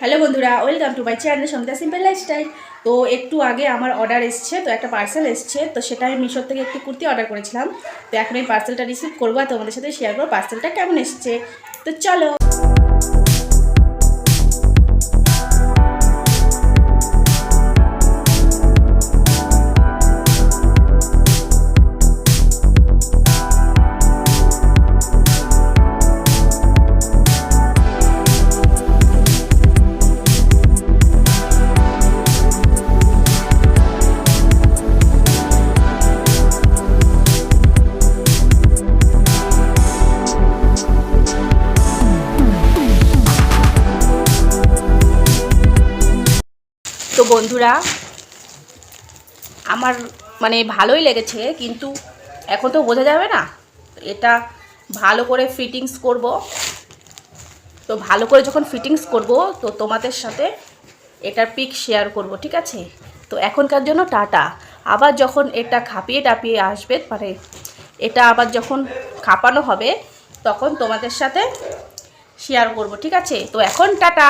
Hello বন্ধুরা, welcome to my channel Sangeeta simple lifestyle. তো একটু আগে আমার অর্ডার এসছে, তো একটা পার্সেল এসছে, তো সেটা আমি মিশোর থেকে একটি কুর্তি অর্ডার করেছিলাম। তো এখন এই পার্সেলটা রিসিভ করবো আর তোমাদের সাথে শেয়ার করবো পার্সেলটা কেমন এসছে। তো চলো। তো বন্ধুরা, আমার ভালোই লেগেছে, কিন্তু এখন তো বোঝা যাবে না। এটা ভালো করে ফিটিংস করব। তো ভালো করে যখন ফিটিংস করব তো তোমাদের সাথে এটার পিক শেয়ার করব, ঠিক আছে? তো এখনকার জন্য টাটা। আবার যখন এটা খাপিয়ে টাপিয়ে আসবে, এটা আবার যখন খাপানো হবে তখন তোমাদের সাথে শেয়ার করব, ঠিক আছে? তো এখন টাটা।